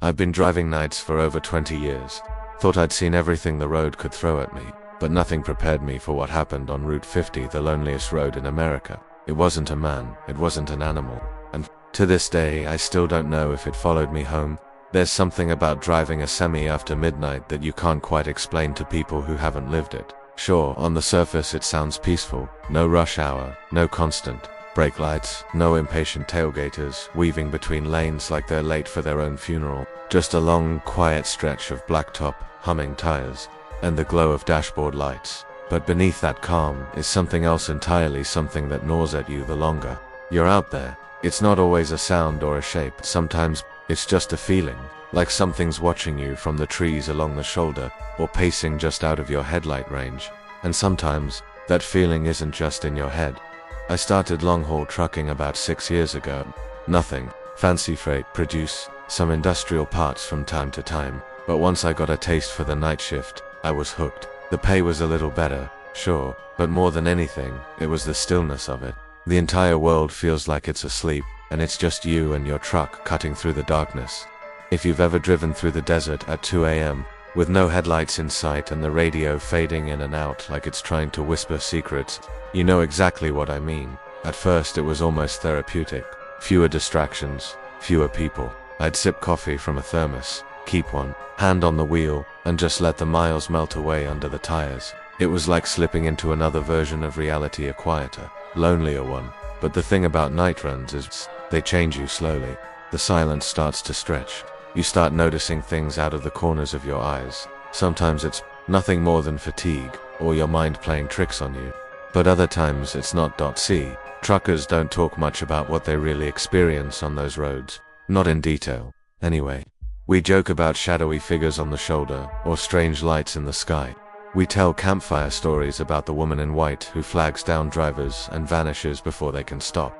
I've been driving nights for over 20 years. Thought I'd seen everything the road could throw at me, but nothing prepared me for what happened on Route 50, the loneliest road in America. It wasn't a man, it wasn't an animal, and to this day I still don't know if it followed me home. There's something about driving a semi after midnight that you can't quite explain to people who haven't lived it. Sure, on the surface it sounds peaceful. No rush hour, no constant brake lights, no impatient tailgaters weaving between lanes like they're late for their own funeral. Just a long, quiet stretch of blacktop, humming tires, and the glow of dashboard lights. But beneath that calm is something else entirely, something that gnaws at you the longer you're out there. It's not always a sound or a shape. Sometimes it's just a feeling, like something's watching you from the trees along the shoulder, or pacing just out of your headlight range. And sometimes that feeling isn't just in your head. I started long-haul trucking about 6 years ago. Nothing fancy, freight, produce some industrial parts from time to time, but once I got a taste for the night shift, I was hooked. The pay was a little better, sure, but more than anything, it was the stillness of it. The entire world feels like it's asleep, and it's just you and your truck cutting through the darkness. If you've ever driven through the desert at 2 a.m., with no headlights in sight and the radio fading in and out like it's trying to whisper secrets, you know exactly what I mean. At first it was almost therapeutic. Fewer distractions, fewer people. I'd sip coffee from a thermos, keep one hand on the wheel, and just let the miles melt away under the tires. It was like slipping into another version of reality, a quieter, lonelier one. But the thing about night runs is they change you slowly. The silence starts to stretch. You start noticing things out of the corners of your eyes. Sometimes it's nothing more than fatigue, or your mind playing tricks on you. But other times it's not. See, truckers don't talk much about what they really experience on those roads. Not in detail, anyway. We joke about shadowy figures on the shoulder, or strange lights in the sky. We tell campfire stories about the woman in white who flags down drivers and vanishes before they can stop.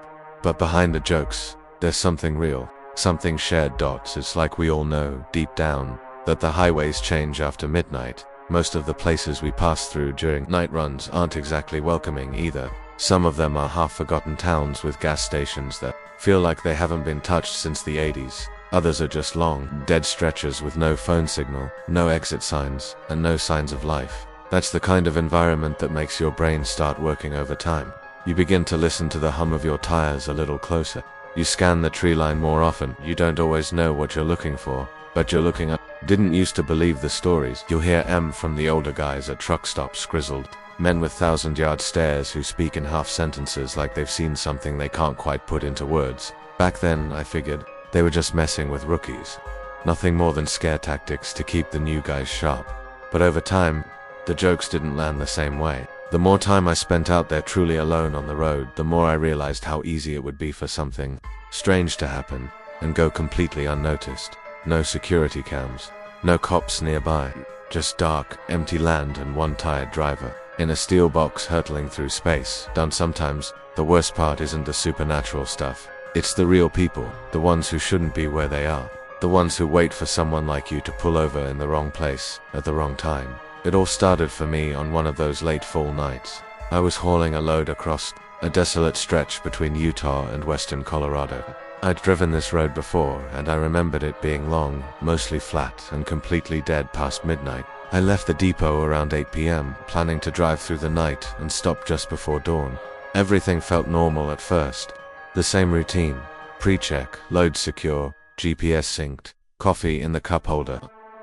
But behind the jokes, there's something real. Something shared. It's like we all know, deep down, that the highways change after midnight. Most of the places we pass through during night runs aren't exactly welcoming either. Some of them are half-forgotten towns with gas stations that feel like they haven't been touched since the 80s. Others are just long, dead stretches with no phone signal, no exit signs, and no signs of life. That's the kind of environment that makes your brain start working overtime. You begin to listen to the hum of your tires a little closer. You scan the tree line more often. You don't always know what you're looking for, but you're looking up. Didn't used to believe the stories. You'll hear from the older guys at truck stops, grizzled men with 1,000-yard stares who speak in half sentences like they've seen something they can't quite put into words. Back then, I figured, they were just messing with rookies. Nothing more than scare tactics to keep the new guys sharp. But over time, the jokes didn't land the same way. The more time I spent out there truly alone on the road, the more I realized how easy it would be for something strange to happen and go completely unnoticed. No security cams, no cops nearby, just dark, empty land and one tired driver in a steel box hurtling through space. Sometimes, the worst part isn't the supernatural stuff. It's the real people, the ones who shouldn't be where they are, the ones who wait for someone like you to pull over in the wrong place at the wrong time. It all started for me on one of those late fall nights. I was hauling a load across a desolate stretch between Utah and western Colorado. I'd driven this road before, and I remembered it being long, mostly flat, and completely dead past midnight. I left the depot around 8 p.m., planning to drive through the night and stop just before dawn. Everything felt normal at first. The same routine: pre-check, load secure, GPS synced, coffee in the cup holder.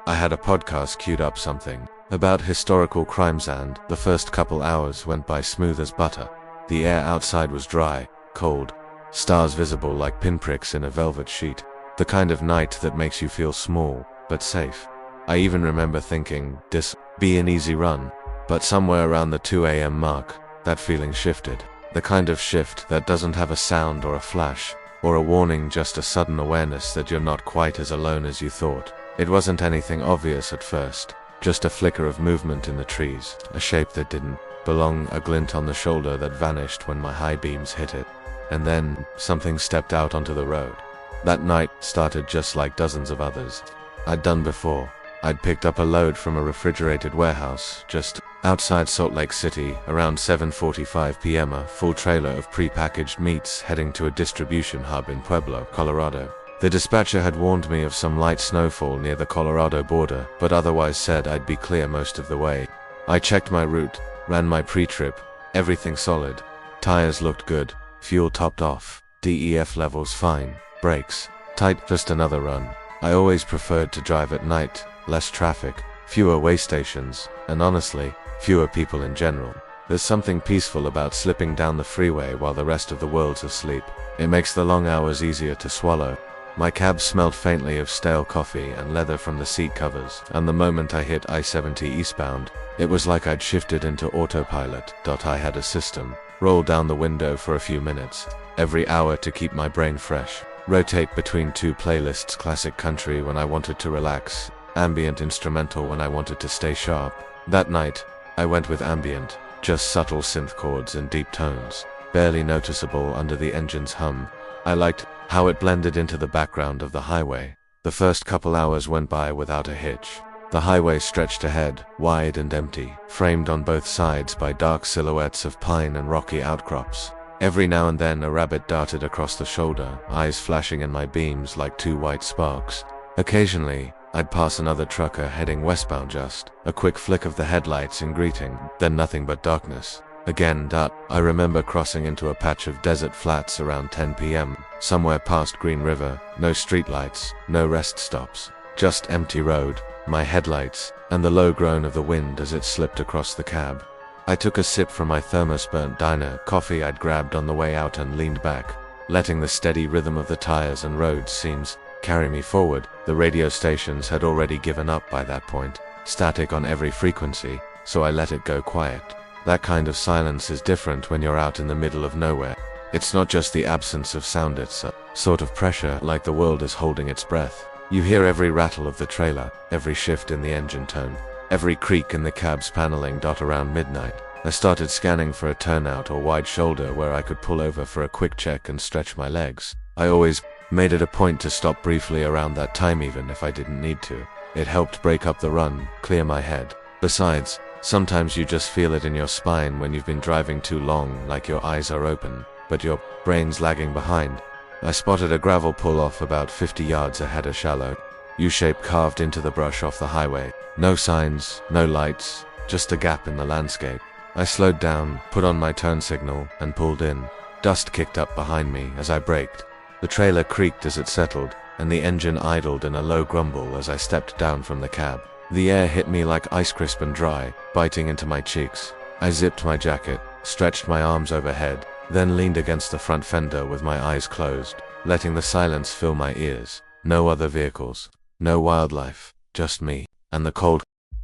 I had a podcast queued up, something about historical crimes, and the first couple hours went by smooth as butter. The air outside was dry, cold, stars visible like pinpricks in a velvet sheet. The kind of night that makes you feel small, but safe. I even remember thinking, this be an easy run. But somewhere around the 2 a.m. mark, that feeling shifted. The kind of shift that doesn't have a sound or a flash, or a warning, just a sudden awareness that you're not quite as alone as you thought. It wasn't anything obvious at first, just a flicker of movement in the trees, a shape that didn't belong, a glint on the shoulder that vanished when my high beams hit it. And then, something stepped out onto the road. That night started just like dozens of others I'd done before. I'd picked up a load from a refrigerated warehouse just outside Salt Lake City around 7:45 p.m. A full trailer of pre-packaged meats heading to a distribution hub in Pueblo, Colorado. The dispatcher had warned me of some light snowfall near the Colorado border, but otherwise said I'd be clear most of the way. I checked my route, ran my pre-trip, everything solid. Tires looked good, fuel topped off, DEF levels fine, brakes tight, just another run. I always preferred to drive at night, less traffic, fewer way stations, and honestly, fewer people in general. There's something peaceful about slipping down the freeway while the rest of the world's asleep. It makes the long hours easier to swallow. My cab smelled faintly of stale coffee and leather from the seat covers, and the moment I hit I-70 eastbound, it was like I'd shifted into autopilot. I had a system. Roll down the window for a few minutes, every hour to keep my brain fresh. Rotate between two playlists, classic country when I wanted to relax, ambient instrumental when I wanted to stay sharp. That night, I went with ambient, just subtle synth chords and deep tones, barely noticeable under the engine's hum. I liked how it blended into the background of the highway. The first couple hours went by without a hitch. The highway stretched ahead, wide and empty, framed on both sides by dark silhouettes of pine and rocky outcrops. Every now and then a rabbit darted across the shoulder, eyes flashing in my beams like two white sparks. Occasionally, I'd pass another trucker heading westbound, just a quick flick of the headlights in greeting, then nothing but darkness. Again, I remember crossing into a patch of desert flats around 10 p.m., somewhere past Green River, no streetlights, no rest stops, just empty road, my headlights, and the low groan of the wind as it slipped across the cab. I took a sip from my thermos-burnt diner coffee I'd grabbed on the way out and leaned back, letting the steady rhythm of the tires and road scenes carry me forward. The radio stations had already given up by that point, static on every frequency, so I let it go quiet. That kind of silence is different when you're out in the middle of nowhere. It's not just the absence of sound, it's a sort of pressure, like the world is holding its breath. You hear every rattle of the trailer, every shift in the engine tone, every creak in the cab's paneling. Around midnight, I started scanning for a turnout or wide shoulder where I could pull over for a quick check and stretch my legs. I always made it a point to stop briefly around that time, even if I didn't need to. It helped break up the run, clear my head. Besides, sometimes you just feel it in your spine when you've been driving too long, like your eyes are open, but your brain's lagging behind. I spotted a gravel pull-off about 50 yards ahead, a shallow U-shape carved into the brush off the highway. No signs, no lights, just a gap in the landscape. I slowed down, put on my turn signal, and pulled in. Dust kicked up behind me as I braked. The trailer creaked as it settled, and the engine idled in a low grumble as I stepped down from the cab. The air hit me like ice, crisp and dry, biting into my cheeks. I zipped my jacket, stretched my arms overhead, then leaned against the front fender with my eyes closed, letting the silence fill my ears. No other vehicles, no wildlife, just me and the cold.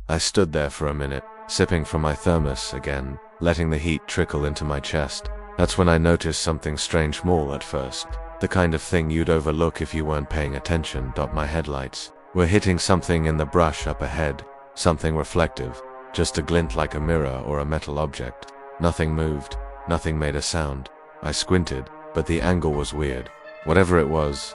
I stood there for a minute, sipping from my thermos again, letting the heat trickle into my chest. That's when I noticed something strange, small at first, the kind of thing you'd overlook if you weren't paying attention. My headlights were hitting something in the brush up ahead, something reflective, just a glint like a mirror or a metal object. Nothing moved, nothing made a sound. I squinted, but the angle was weird. Whatever it was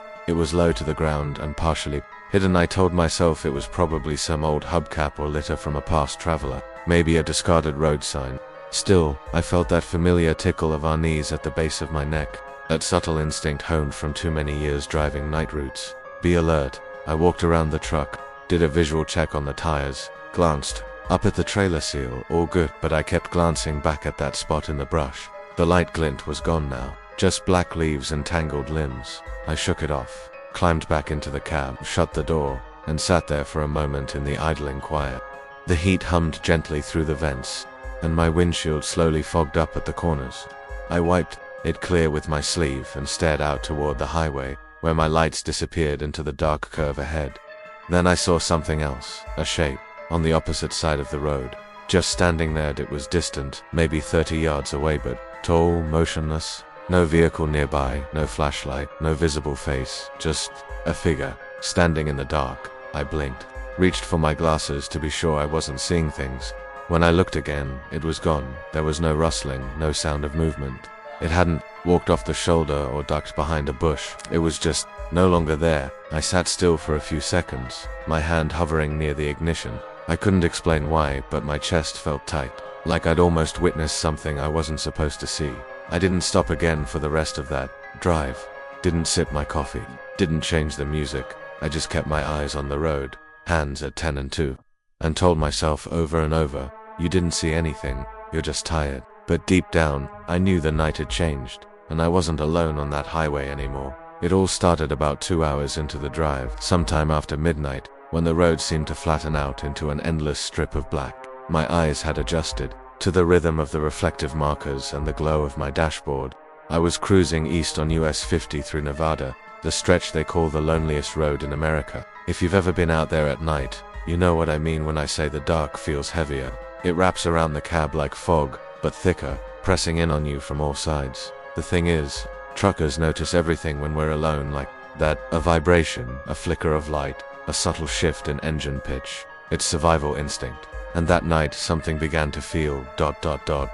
low to the ground and partially hidden. I told myself it was probably some old hubcap or litter from a past traveler, maybe a discarded road sign. Still, I felt that familiar tickle of unease at the base of my neck, that subtle instinct honed from too many years driving night routes. Be alert. I walked around the truck, did a visual check on the tires, glanced up at the trailer seal, all good, but I kept glancing back at that spot in the brush. The light glint was gone now, just black leaves and tangled limbs. I shook it off, climbed back into the cab, shut the door, and sat there for a moment in the idling quiet. The heat hummed gently through the vents, and my windshield slowly fogged up at the corners. I wiped it clear with my sleeve and stared out toward the highway, where my lights disappeared into the dark curve ahead. Then I saw something else, a shape, on the opposite side of the road. Just standing there. It was distant, maybe 30 yards away, but tall, motionless. No vehicle nearby, no flashlight, no visible face, just a figure, standing in the dark. I blinked, reached for my glasses to be sure I wasn't seeing things. When I looked again, it was gone. There was no rustling, no sound of movement. It hadn't walked off the shoulder or ducked behind a bush. It was just no longer there. I sat still for a few seconds, my hand hovering near the ignition. I couldn't explain why, but my chest felt tight, like I'd almost witnessed something I wasn't supposed to see. I didn't stop again for the rest of that drive. Didn't sip my coffee. Didn't change the music. I just kept my eyes on the road, hands at 10 and 2. And told myself over and over, you didn't see anything, you're just tired. But deep down, I knew the night had changed, and I wasn't alone on that highway anymore. It all started about 2 hours into the drive, sometime after midnight, when the road seemed to flatten out into an endless strip of black. My eyes had adjusted to the rhythm of the reflective markers and the glow of my dashboard. I was cruising east on US 50 through Nevada, the stretch they call the loneliest road in America. If you've ever been out there at night, you know what I mean when I say the dark feels heavier. It wraps around the cab like fog, but thicker, pressing in on you from all sides. The thing is, truckers notice everything when we're alone, like that, a vibration, a flicker of light, a subtle shift in engine pitch. It's survival instinct. And that night, something began to feel ...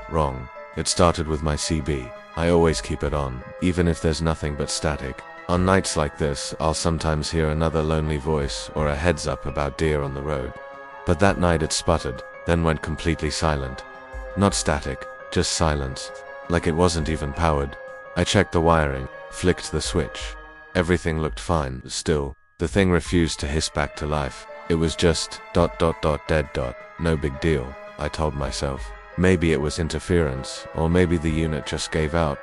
wrong. It started with my CB. I always keep it on, even if there's nothing but static. On nights like this, I'll sometimes hear another lonely voice or a heads up about deer on the road. But that night it sputtered, then went completely silent. Not static, just silence. Like it wasn't even powered. I checked the wiring, flicked the switch. Everything looked fine. Still, the thing refused to hiss back to life. It was just ... dead. No big deal, I told myself. Maybe it was interference, or maybe the unit just gave out.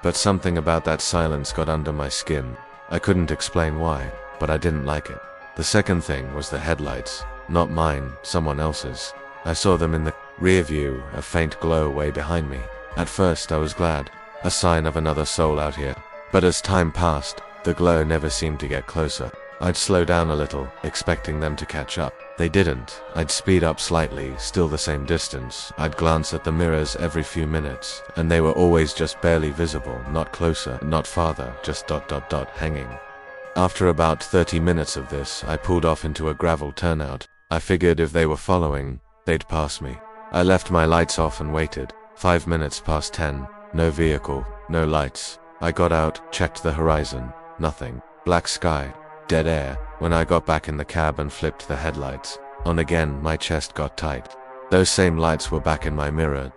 But something about that silence got under my skin. I couldn't explain why, but I didn't like it. The second thing was the headlights. Not mine, someone else's. I saw them in the rear view, a faint glow way behind me. At first I was glad, a sign of another soul out here. But as time passed, the glow never seemed to get closer. I'd slow down a little, expecting them to catch up. They didn't. I'd speed up slightly, still the same distance. I'd glance at the mirrors every few minutes, and they were always just barely visible, not closer, not farther, just ... hanging. After about 30 minutes of this, I pulled off into a gravel turnout. I figured if they were following, they'd pass me. I left my lights off and waited. 5 minutes past 10. No vehicle, no lights. I got out, checked the horizon. Nothing. Black sky. Dead air. When I got back in the cab and flipped the headlights on again, my chest got tight. Those same lights were back in my mirror, ...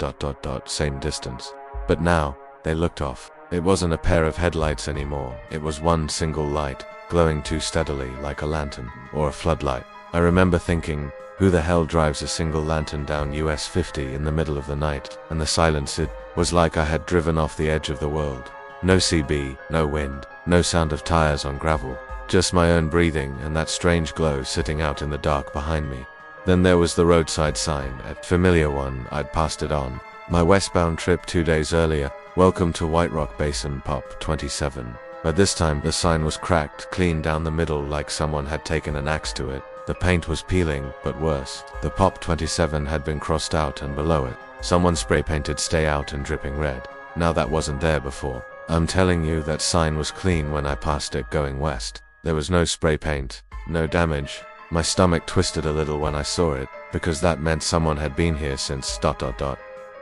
same distance. But now, they looked off. It wasn't a pair of headlights anymore. It was one single light, glowing too steadily like a lantern, or a floodlight. I remember thinking, who the hell drives a single lantern down US 50 in the middle of the night? And the silence, it was like I had driven off the edge of the world. No CB, no wind, no sound of tires on gravel. Just my own breathing and that strange glow sitting out in the dark behind me. Then there was the roadside sign, a familiar one. I'd passed it on. My westbound trip 2 days earlier, welcome to White Rock Basin, Pop 27. But this time the sign was cracked clean down the middle like someone had taken an axe to it. The paint was peeling, but worse. The Pop 27 had been crossed out, and below it, someone spray painted "Stay Out" and dripping red. Now that wasn't there before. I'm telling you, that sign was clean when I passed it going west. There was no spray paint, no damage. My stomach twisted a little when I saw it, because that meant someone had been here since ...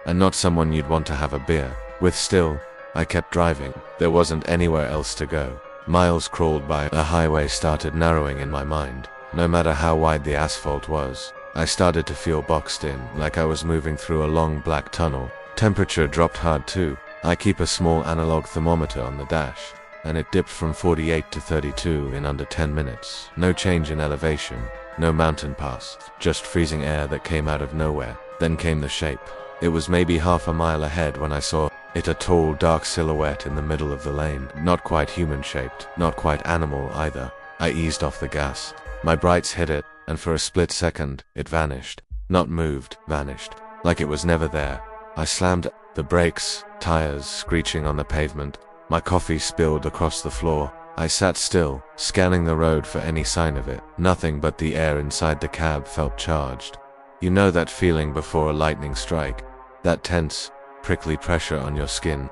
and not someone you'd want to have a beer with. Still, I kept driving. There wasn't anywhere else to go. Miles crawled by. A highway started narrowing in my mind. No matter how wide the asphalt was, I started to feel boxed in, like I was moving through a long black tunnel. Temperature dropped hard too. I keep a small analog thermometer on the dash, and it dipped from 48 to 32 in under 10 minutes. No change in elevation, no mountain pass, just freezing air that came out of nowhere. Then came the shape. It was maybe half a mile ahead when I saw it, a tall, dark silhouette in the middle of the lane. Not quite human-shaped, not quite animal either. I eased off the gas. My brights hit it, and for a split second, it vanished. Not moved, vanished. Like it was never there. I slammed the brakes, tires screeching on the pavement. My coffee spilled across the floor. I sat still, scanning the road for any sign of it. Nothing, but the air inside the cab felt charged. You know that feeling before a lightning strike? That tense, prickly pressure on your skin?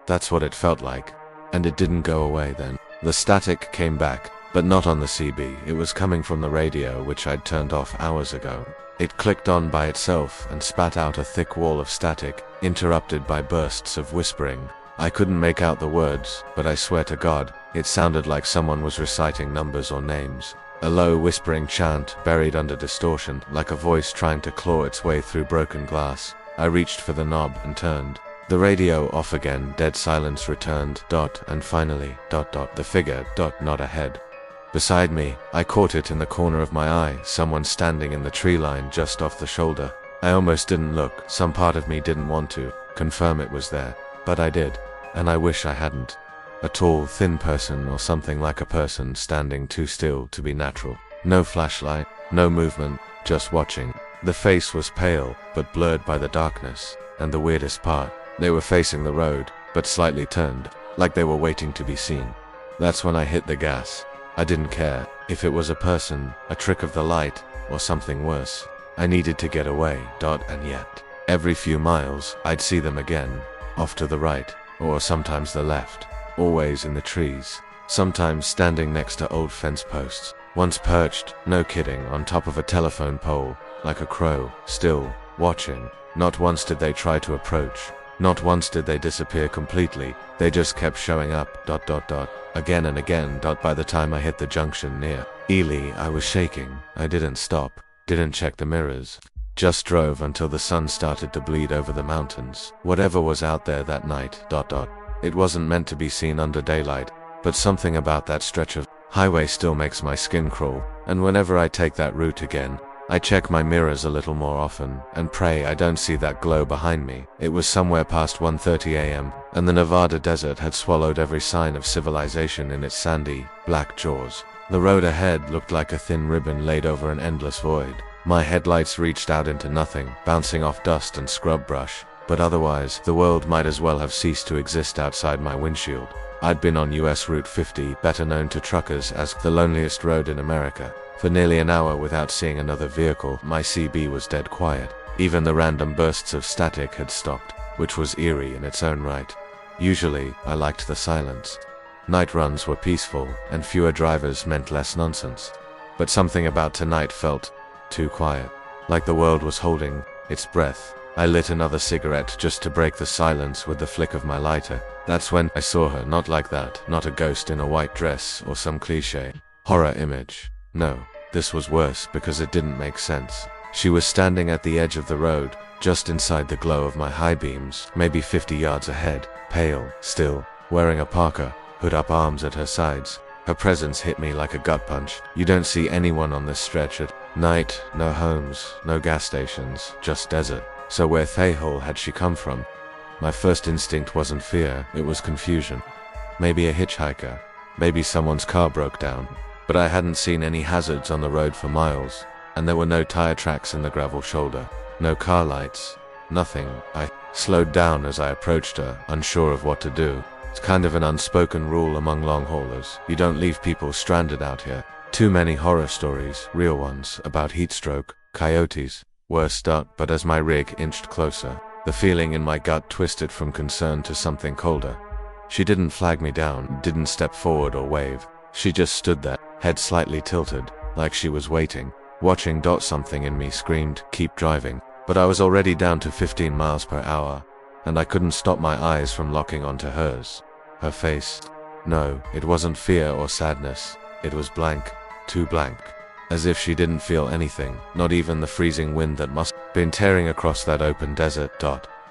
That's what it felt like. And it didn't go away then. The static came back, but not on the CB. It was coming from the radio, which I'd turned off hours ago. It clicked on by itself and spat out a thick wall of static, interrupted by bursts of whispering. I couldn't make out the words, but I swear to God, it sounded like someone was reciting numbers or names. A low whispering chant buried under distortion, like a voice trying to claw its way through broken glass. I reached for the knob and turned. The radio off again, dead silence returned, and finally, the figure, not ahead. Beside me, I caught it in the corner of my eye, someone standing in the tree line just off the shoulder. I almost didn't look, some part of me didn't want to confirm it was there, but I did, and I wish I hadn't. A tall, thin person or something like a person standing too still to be natural. No flashlight, no movement, just watching. The face was pale, but blurred by the darkness, and the weirdest part, they were facing the road, but slightly turned, like they were waiting to be seen. That's when I hit the gas. I didn't care if it was a person, a trick of the light, or something worse. I needed to get away, and yet, every few miles, I'd see them again, off to the right, or sometimes the left, always in the trees, sometimes standing next to old fence posts, once perched, no kidding, on top of a telephone pole, like a crow, still, watching. Not once did they try to approach. Not once did they disappear completely, they just kept showing up, again and again, By the time I hit the junction near Ely, I was shaking. I didn't stop, didn't check the mirrors. Just drove until the sun started to bleed over the mountains. Whatever was out there that night, It wasn't meant to be seen under daylight, but something about that stretch of highway still makes my skin crawl, and whenever I take that route again, I check my mirrors a little more often, and pray I don't see that glow behind me. It was somewhere past 1:30 a.m., and the Nevada desert had swallowed every sign of civilization in its sandy, black jaws. The road ahead looked like a thin ribbon laid over an endless void. My headlights reached out into nothing, bouncing off dust and scrub brush, but otherwise, the world might as well have ceased to exist outside my windshield. I'd been on US Route 50, better known to truckers as the loneliest road in America, for nearly an hour without seeing another vehicle. My CB was dead quiet. Even the random bursts of static had stopped, which was eerie in its own right. Usually, I liked the silence. Night runs were peaceful, and fewer drivers meant less nonsense. But something about tonight felt too quiet, like the world was holding its breath. I lit another cigarette just to break the silence with the flick of my lighter. That's when I saw her, not like that, not a ghost in a white dress or some cliché horror image. No, this was worse because it didn't make sense. She was standing at the edge of the road, just inside the glow of my high beams, maybe 50 yards ahead, pale, still, wearing a parka, hood up, arms at her sides. Her presence hit me like a gut punch. You don't see anyone on this stretch at night, no homes, no gas stations, just desert. So where the hell had she come from? My first instinct wasn't fear, it was confusion. Maybe a hitchhiker, maybe someone's car broke down. But I hadn't seen any hazards on the road for miles, and there were no tire tracks in the gravel shoulder, no car lights, nothing. I slowed down as I approached her, unsure of what to do. It's kind of an unspoken rule among long haulers. You don't leave people stranded out here. Too many horror stories, real ones, about heat stroke, coyotes, worse. But as my rig inched closer, the feeling in my gut twisted from concern to something colder. She didn't flag me down, didn't step forward or wave. She just stood there, head slightly tilted, like she was waiting, watching. Something in me screamed, keep driving, but I was already down to 15 miles per hour, and I couldn't stop my eyes from locking onto hers. Her face. No, it wasn't fear or sadness. It was blank, too blank. As if she didn't feel anything, not even the freezing wind that must have been tearing across that open desert.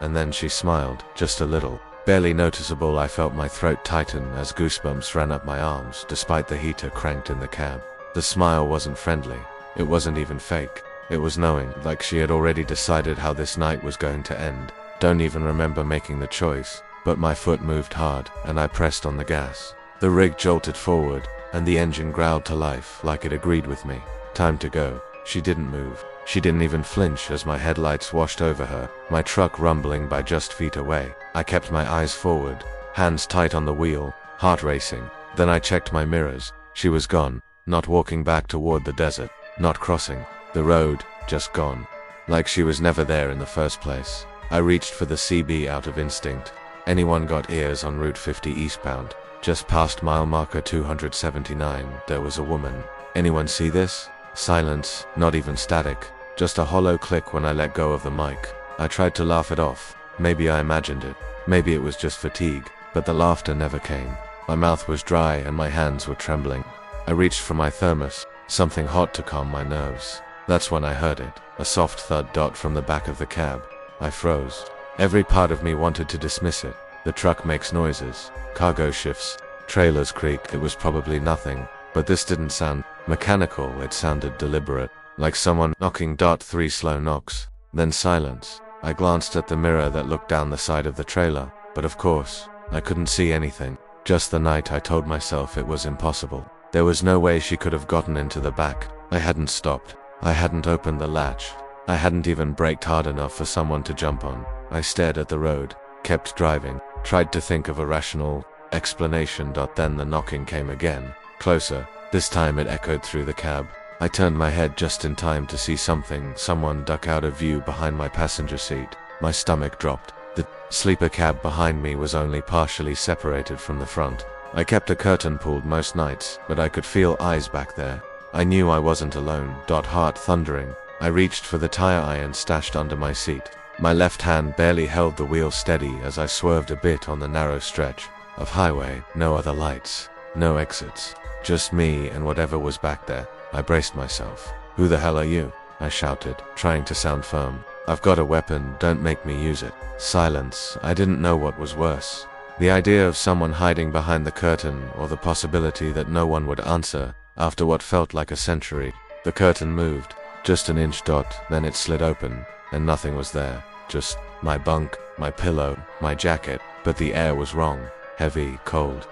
And then she smiled, just a little. Barely noticeable. I felt my throat tighten as goosebumps ran up my arms, despite the heater cranked in the cab. The smile wasn't friendly. It wasn't even fake. It was knowing, like she had already decided how this night was going to end. Don't even remember making the choice, but my foot moved hard, and I pressed on the gas. The rig jolted forward, and the engine growled to life, like it agreed with me. Time to go. She didn't move. She didn't even flinch as my headlights washed over her, my truck rumbling by just feet away. I kept my eyes forward, hands tight on the wheel, heart racing. Then I checked my mirrors. She was gone, not walking back toward the desert, not crossing the road, just gone. Like she was never there in the first place. I reached for the CB out of instinct. Anyone got ears on Route 50 eastbound? Just past mile marker 279, there was a woman. Anyone see this? Silence, not even static, just a hollow click when I let go of the mic. I tried to laugh it off. Maybe I imagined it. Maybe it was just fatigue, but the laughter never came. My mouth was dry and my hands were trembling. I reached for my thermos, something hot to calm my nerves. That's when I heard it, a soft thud. From the back of the cab. I froze. Every part of me wanted to dismiss it. The truck makes noises, cargo shifts, trailers creak. It was probably nothing, but this didn't sound mechanical. It sounded deliberate, like someone knocking. 3 slow knocks, then silence. I glanced at the mirror that looked down the side of the trailer, but of course, I couldn't see anything. Just the night I told myself it was impossible. There was no way she could have gotten into the back. I hadn't stopped. I hadn't opened the latch. I hadn't even braked hard enough for someone to jump on. I stared at the road, kept driving, tried to think of a rational explanation. Then the knocking came again, closer. This time it echoed through the cab. I turned my head just in time to see someone duck out of view behind my passenger seat. My stomach dropped. The sleeper cab behind me was only partially separated from the front. I kept a curtain pulled most nights, but I could feel eyes back there. I knew I wasn't alone. Heart thundering. I reached for the tire iron stashed under my seat. My left hand barely held the wheel steady as I swerved a bit on the narrow stretch of highway. No other lights, no exits, just me and whatever was back there. I braced myself. "Who the hell are you?" I shouted, trying to sound firm. "I've got a weapon, don't make me use it." Silence. I didn't know what was worse. The idea of someone hiding behind the curtain, or the possibility that no one would answer after what felt like a century. The curtain moved, just an inch. Then it slid open, and nothing was there. Just my bunk, my pillow, my jacket. But the air was wrong. Heavy, cold,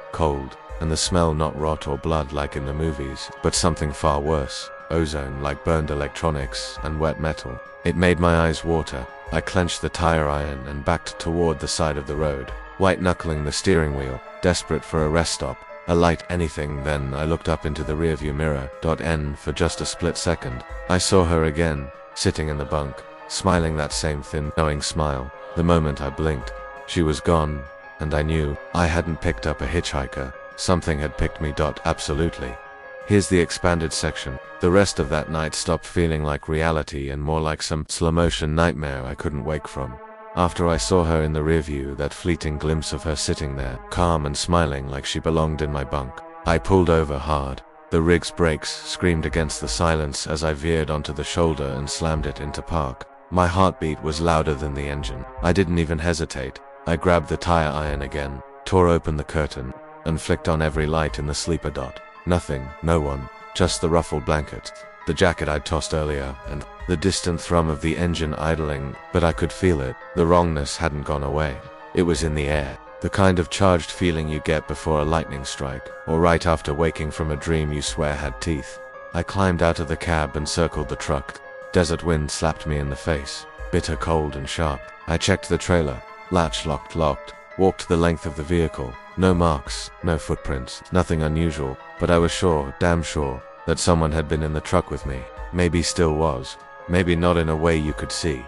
and the smell not rot or blood like in the movies, but something far worse. Ozone, like burned electronics and wet metal. It made my eyes water. I clenched the tire iron and backed toward the side of the road, white-knuckling the steering wheel, desperate for a rest stop, a light, anything. Then I looked up into the rearview mirror. For just a split second, I saw her again, sitting in the bunk, smiling that same thin, knowing smile. The moment I blinked, she was gone, and I knew I hadn't picked up a hitchhiker. Something had picked me. Absolutely. Here's the expanded section. The rest of that night stopped feeling like reality and more like some slow-motion nightmare I couldn't wake from. After I saw her in the rearview, that fleeting glimpse of her sitting there, calm and smiling like she belonged in my bunk, I pulled over hard. The rig's brakes screamed against the silence as I veered onto the shoulder and slammed it into park. My heartbeat was louder than the engine. I didn't even hesitate. I grabbed the tire iron again, tore open the curtain, and flicked on every light in the sleeper. Nothing, no one, just the ruffled blankets, the jacket I'd tossed earlier, and the distant thrum of the engine idling. But I could feel it. The wrongness hadn't gone away. It was in the air. The kind of charged feeling you get before a lightning strike, or right after waking from a dream you swear had teeth. I climbed out of the cab and circled the truck. Desert wind slapped me in the face, bitter cold and sharp. I checked the trailer. Latch locked, walked the length of the vehicle. No marks, no footprints, nothing unusual, but I was sure, damn sure, that someone had been in the truck with me. Maybe still was. Maybe not in a way you could see.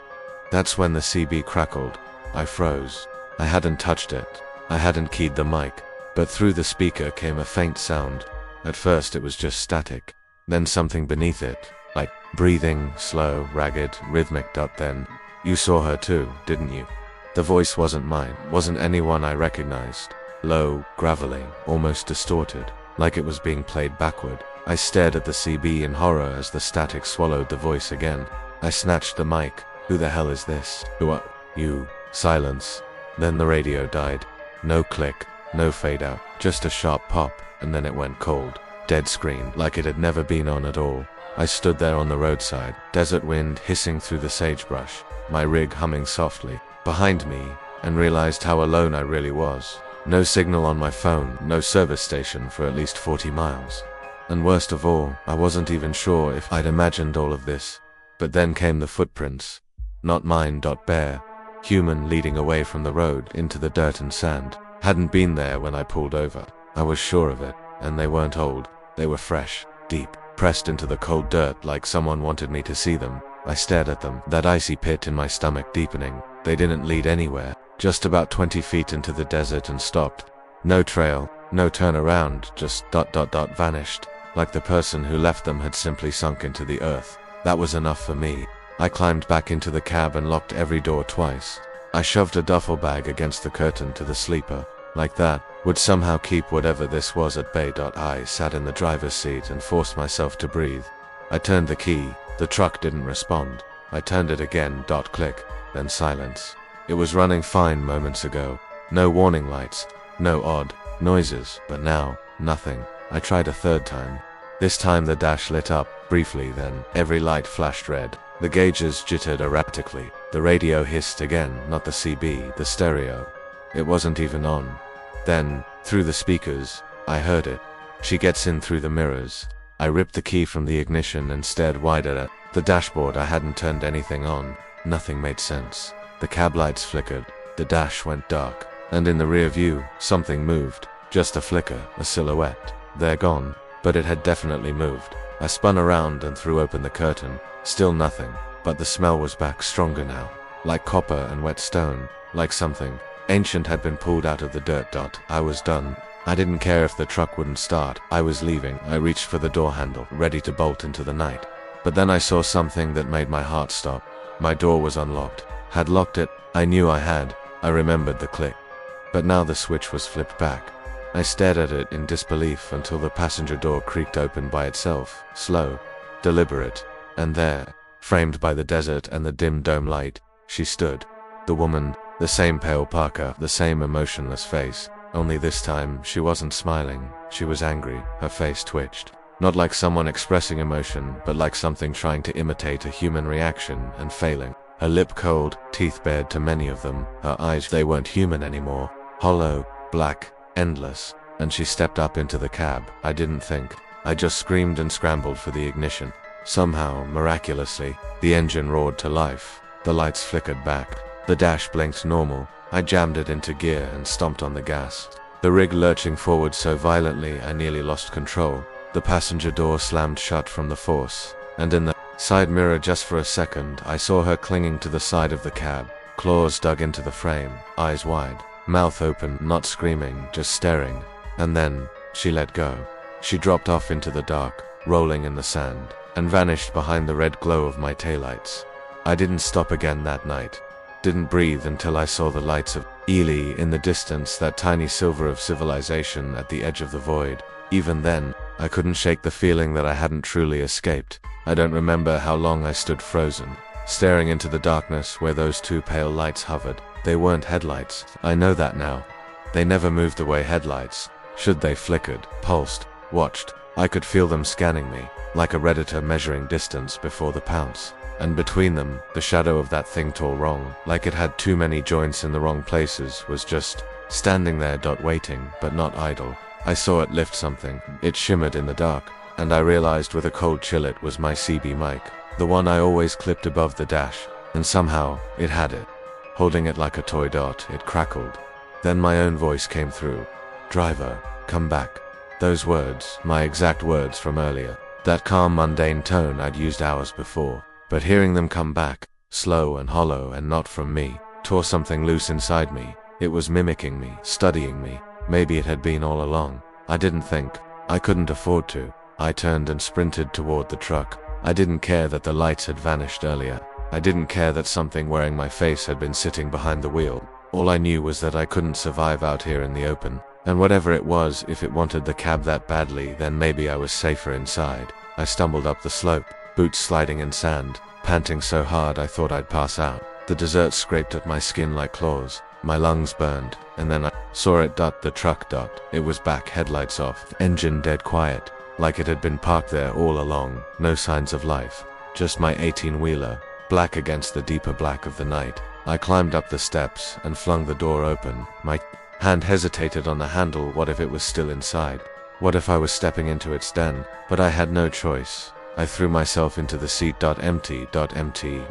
That's when the CB crackled. I froze. I hadn't touched it. I hadn't keyed the mic. But through the speaker came a faint sound. At first it was just static. Then something beneath it, like breathing, slow, ragged, rhythmic. Then, you saw her too, didn't you? The voice wasn't mine, wasn't anyone I recognized. Low, gravelly, almost distorted, like it was being played backward. I stared at the CB in horror as the static swallowed the voice again. I snatched the mic. "Who the hell is this? Who are you?" Silence. Then the radio died. No click, no fade out, just a sharp pop, and then it went cold. Dead screen, like it had never been on at all. I stood there on the roadside, desert wind hissing through the sagebrush, my rig humming softly behind me, and realized how alone I really was. No signal on my phone, no service station for at least 40 miles. And worst of all, I wasn't even sure if I'd imagined all of this. But then came the footprints. Not mine. Bare. Human, leading away from the road into the dirt and sand. Hadn't been there when I pulled over. I was sure of it. And they weren't old. They were fresh, deep, pressed into the cold dirt like someone wanted me to see them. I stared at them, that icy pit in my stomach deepening. They didn't lead anywhere. Just about 20 feet into the desert and stopped. No trail, no turnaround, just ... vanished. Like the person who left them had simply sunk into the earth. That was enough for me. I climbed back into the cab and locked every door twice. I shoved a duffel bag against the curtain to the sleeper. Like that would somehow keep whatever this was at bay. I sat in the driver's seat and forced myself to breathe. I turned the key. The truck didn't respond. I turned it again. Click. Then silence. It was running fine moments ago. No warning lights, no odd noises, but now, nothing. I tried a third time. This time the dash lit up, briefly, then every light flashed red. The gauges jittered erratically. The radio hissed again, not the CB, the stereo. It wasn't even on. Then, through the speakers, I heard it. She gets in through the mirrors. I ripped the key from the ignition and stared wide at the dashboard. I hadn't turned anything on. Nothing made sense. The cab lights flickered. The dash went dark. And in the rear view, something moved. Just a flicker, a silhouette. They're gone. But it had definitely moved. I spun around and threw open the curtain. Still nothing. But the smell was back, stronger now. Like copper and wet stone. Like something ancient had been pulled out of the dirt. I was done. I didn't care if the truck wouldn't start. I was leaving. I reached for the door handle, ready to bolt into the night. But then I saw something that made my heart stop. My door was unlocked. Had locked it. I knew I had. I remembered the click. But now the switch was flipped back. I stared at it in disbelief until the passenger door creaked open by itself, slow, deliberate, and there, framed by the desert and the dim dome light, she stood. The woman, the same pale parka, the same emotionless face, only this time she wasn't smiling, she was angry, her face twitched. Not like someone expressing emotion, but like something trying to imitate a human reaction and failing. Her lip cold, teeth bared to many of them, her eyes, they weren't human anymore, hollow, black, endless, and she stepped up into the cab. I didn't think. I just screamed and scrambled for the ignition. Somehow, miraculously, the engine roared to life. The lights flickered back. The dash blinked normal. I jammed it into gear and stomped on the gas. The rig lurching forward so violently I nearly lost control. The passenger door slammed shut from the force, and in the side mirror just for a second I saw her clinging to the side of the cab, claws dug into the frame, eyes wide. Mouth open, not screaming, just staring. And then, she let go. She dropped off into the dark, rolling in the sand, and vanished behind the red glow of my taillights. I didn't stop again that night. Didn't breathe until I saw the lights of eerie in the distance, that tiny silver of civilization at the edge of the void. Even then, I couldn't shake the feeling that I hadn't truly escaped. I don't remember how long I stood frozen, staring into the darkness where those two pale lights hovered. They weren't headlights, I know that now. They never moved away headlights. Should they flickered, pulsed, watched. I could feel them scanning me, like a redditor measuring distance before the pounce. And between them, the shadow of that thing tall wrong, like it had too many joints in the wrong places, was just standing there, waiting, but not idle. I saw it lift something. It shimmered in the dark, and I realized with a cold chill it was my CB mic, the one I always clipped above the dash, and somehow, it had it. Holding it like a toy dot, it crackled. Then my own voice came through. "Driver, come back." Those words, my exact words from earlier. That calm, mundane tone I'd used hours before. But hearing them come back, slow and hollow and not from me, tore something loose inside me. It was mimicking me, studying me. Maybe it had been all along. I didn't think. I couldn't afford to. I turned and sprinted toward the truck. I didn't care that the lights had vanished earlier. I didn't care that something wearing my face had been sitting behind the wheel. All I knew was that I couldn't survive out here in the open. And whatever it was, if it wanted the cab that badly, then maybe I was safer inside. I stumbled up the slope, boots sliding in sand, panting so hard I thought I'd pass out. The desert scraped at my skin like claws. My lungs burned, and then I saw it. The truck. It was back, headlights off, engine dead quiet, like it had been parked there all along. No signs of life. Just my 18-wheeler. Black against the deeper black of the night. I climbed up the steps and flung the door open. My hand hesitated on the handle. What if it was still inside? What if I was stepping into its den? But I had no choice. I threw myself into the seat. Empty.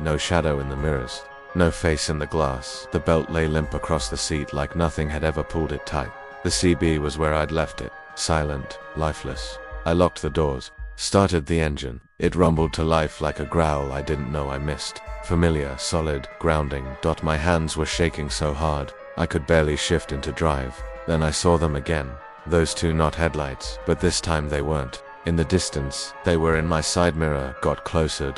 No shadow in the mirrors. No face in the glass. The belt lay limp across the seat like nothing had ever pulled it tight. The CB was where I'd left it. Silent, lifeless. I locked the doors. Started the engine. It rumbled to life like a growl I didn't know I missed. Familiar, solid, grounding. My hands were shaking so hard, I could barely shift into drive. Then I saw them again. Those two, not headlights, but this time they weren't. In the distance, they were in my side mirror. Got closer.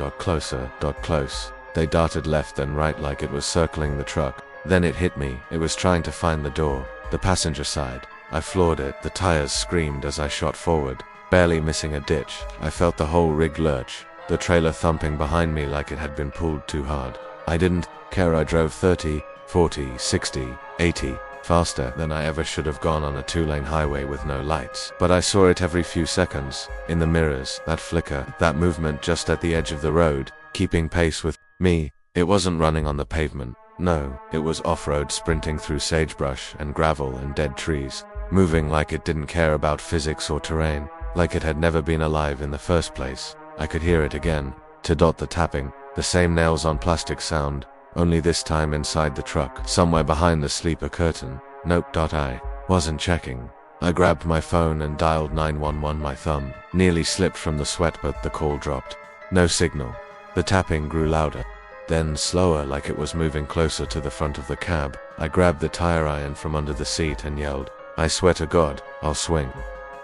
Close. They darted left then right like it was circling the truck. Then it hit me. It was trying to find the door. The passenger side. I floored it. The tires screamed as I shot forward. Barely missing a ditch. I felt the whole rig lurch. The trailer thumping behind me like it had been pulled too hard. I didn't care. I drove 30, 40, 60, 80, faster than I ever should have gone on a 2-lane highway with no lights. But I saw it every few seconds, in the mirrors, that flicker, that movement just at the edge of the road, keeping pace with me. It wasn't running on the pavement. No, it was off-road, sprinting through sagebrush and gravel and dead trees, moving like it didn't care about physics or terrain, like it had never been alive in the first place. I could hear it again, to dot the tapping, the same nails on plastic sound, only this time inside the truck, somewhere behind the sleeper curtain. Nope. I wasn't checking. I grabbed my phone and dialed 911. My thumb nearly slipped from the sweat, but the call dropped. No signal. The tapping grew louder, then slower, like it was moving closer to the front of the cab. I grabbed the tire iron from under the seat and yelled, "I swear to God, I'll swing."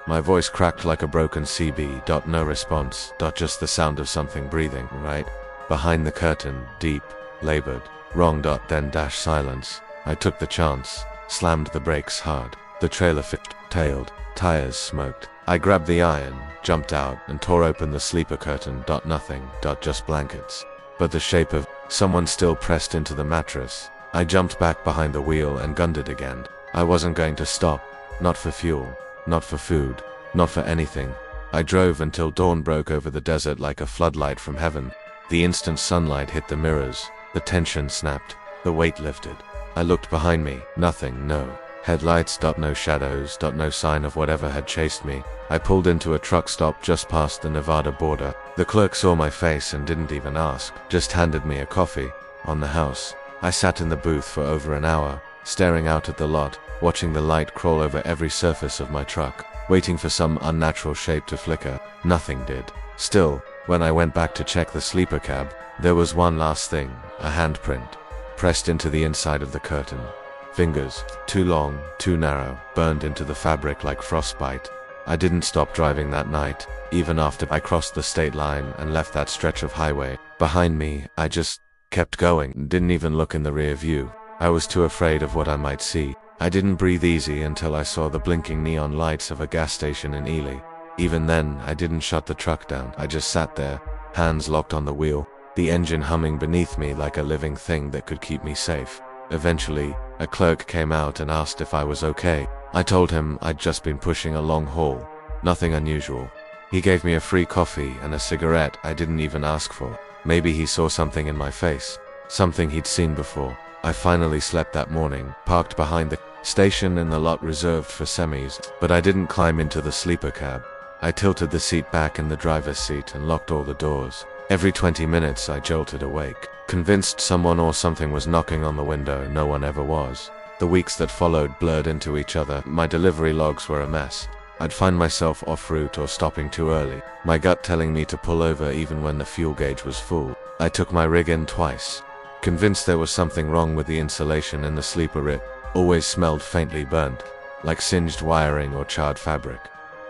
My voice cracked like a broken CB. No response. Just the sound of something breathing, right behind the curtain, deep, labored. Wrong. Then silence. I took the chance, slammed the brakes hard. The trailer tailed, tires smoked. I grabbed the iron, jumped out, and tore open the sleeper curtain. Nothing. Just blankets. But the shape of someone still pressed into the mattress. I jumped back behind the wheel and gunned it again. I wasn't going to stop. Not for fuel. Not for food. Not for anything. I drove until dawn broke over the desert like a floodlight from heaven. The instant sunlight hit the mirrors. The tension snapped. The weight lifted. I looked behind me. Nothing. No headlights. No shadows. No sign of whatever had chased me. I pulled into a truck stop just past the Nevada border. The clerk saw my face and didn't even ask. Just handed me a coffee. On the house. I sat in the booth for over an hour, staring out at the lot, watching the light crawl over every surface of my truck, waiting for some unnatural shape to flicker. Nothing did. Still, when I went back to check the sleeper cab, there was one last thing, a handprint, pressed into the inside of the curtain. Fingers, too long, too narrow, burned into the fabric like frostbite. I didn't stop driving that night, even after I crossed the state line and left that stretch of highway behind me. I just kept going, didn't even look in the rear view. I was too afraid of what I might see. I didn't breathe easy until I saw the blinking neon lights of a gas station in Ely. Even then, I didn't shut the truck down. I just sat there, hands locked on the wheel, the engine humming beneath me like a living thing that could keep me safe. Eventually, a clerk came out and asked if I was okay. I told him I'd just been pushing a long haul. Nothing unusual. He gave me a free coffee and a cigarette I didn't even ask for. Maybe he saw something in my face, something he'd seen before. I finally slept that morning, parked behind the station in the lot reserved for semis, but I didn't climb into the sleeper cab. I tilted the seat back in the driver's seat and locked all the doors. Every 20 minutes I jolted awake, convinced someone or something was knocking on the window. No one ever was. The weeks that followed blurred into each other. My delivery logs were a mess. I'd find myself off route or stopping too early, my gut telling me to pull over even when the fuel gauge was full. I took my rig in twice, convinced there was something wrong with the insulation in the sleeper. It always smelled faintly burnt, like singed wiring or charred fabric,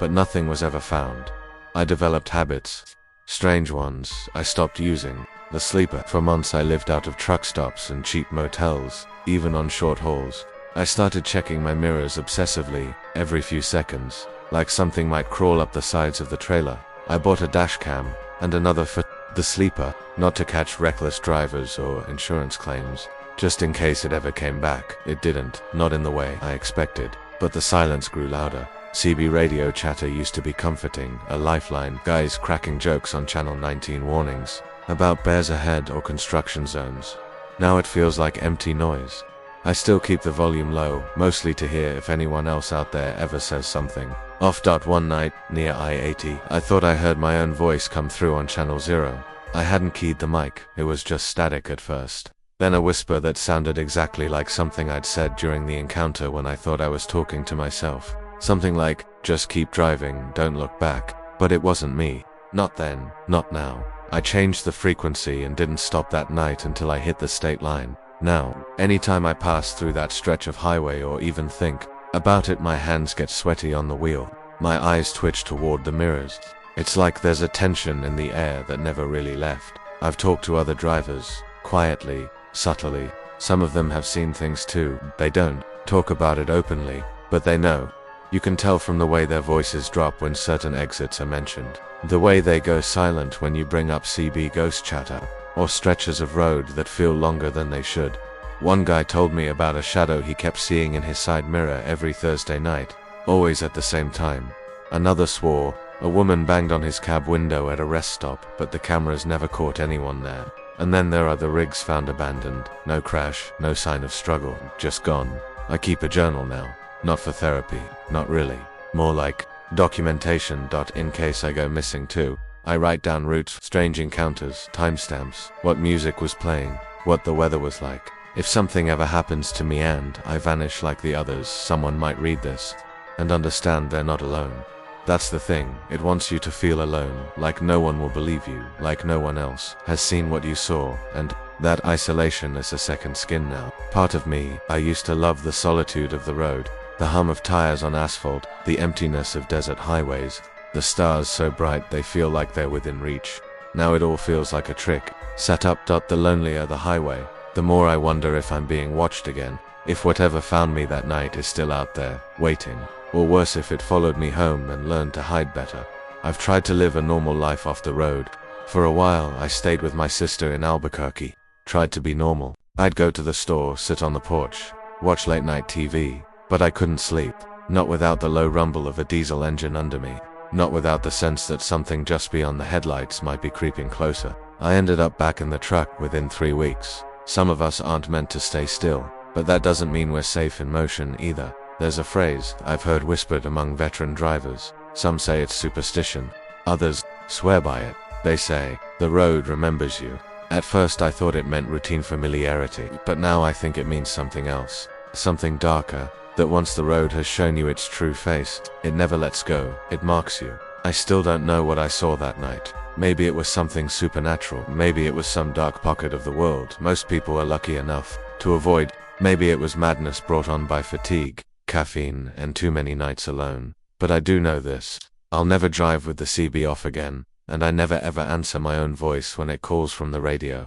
but nothing was ever found. I developed habits, strange ones. I stopped using the sleeper. For months I lived out of truck stops and cheap motels, even on short hauls. I started checking my mirrors obsessively, every few seconds, like something might crawl up the sides of the trailer. I bought a dash cam, and another for the sleeper, not to catch reckless drivers or insurance claims, just in case it ever came back. It didn't, not in the way I expected, but the silence grew louder. CB radio chatter used to be comforting, a lifeline, guys cracking jokes on Channel 19 warnings about bears ahead or construction zones. Now it feels like empty noise. I still keep the volume low, mostly to hear if anyone else out there ever says something off. One night, near I-80, I thought I heard my own voice come through on Channel 0. I hadn't keyed the mic, it was just static at first. Then a whisper that sounded exactly like something I'd said during the encounter when I thought I was talking to myself. Something like, just keep driving, don't look back. But it wasn't me. Not then, not now. I changed the frequency and didn't stop that night until I hit the state line. Now, anytime I pass through that stretch of highway or even think about it, my hands get sweaty on the wheel. My eyes twitch toward the mirrors. It's like there's a tension in the air that never really left. I've talked to other drivers, quietly, subtly. Some of them have seen things too. They don't talk about it openly, but they know. You can tell from the way their voices drop when certain exits are mentioned. The way they go silent when you bring up CB ghost chatter, or stretches of road that feel longer than they should. One guy told me about a shadow he kept seeing in his side mirror every Thursday night, always at the same time. Another swore a woman banged on his cab window at a rest stop, but the cameras never caught anyone there. And then there are the rigs found abandoned. No crash, no sign of struggle, just gone. I keep a journal now. Not for therapy, not really. More like documentation. In case I go missing too. I write down routes, strange encounters, timestamps, what music was playing, what the weather was like. If something ever happens to me and I vanish like the others, someone might read this and understand they're not alone. That's the thing, it wants you to feel alone, like no one will believe you, like no one else has seen what you saw, and that isolation is a second skin now. Part of me, I used to love the solitude of the road, the hum of tires on asphalt, the emptiness of desert highways, the stars so bright they feel like they're within reach. Now it all feels like a trick, set up. The lonelier the highway, the more I wonder if I'm being watched again, if whatever found me that night is still out there, waiting. Or worse, if it followed me home and learned to hide better. I've tried to live a normal life off the road. For a while, I stayed with my sister in Albuquerque. Tried to be normal. I'd go to the store, sit on the porch, watch late night TV. But I couldn't sleep. Not without the low rumble of a diesel engine under me. Not without the sense that something just beyond the headlights might be creeping closer. I ended up back in the truck within 3 weeks. Some of us aren't meant to stay still. But that doesn't mean we're safe in motion either. There's a phrase I've heard whispered among veteran drivers. Some say it's superstition. Others swear by it. They say, the road remembers you. At first I thought it meant routine familiarity, but now I think it means something else. Something darker, that once the road has shown you its true face, it never lets go, it marks you. I still don't know what I saw that night. Maybe it was something supernatural, maybe it was some dark pocket of the world most people are lucky enough to avoid. Maybe it was madness brought on by fatigue, caffeine, and too many nights alone. But I do know this. I'll never drive with the CB off again, and I never ever answer my own voice when it calls from the radio.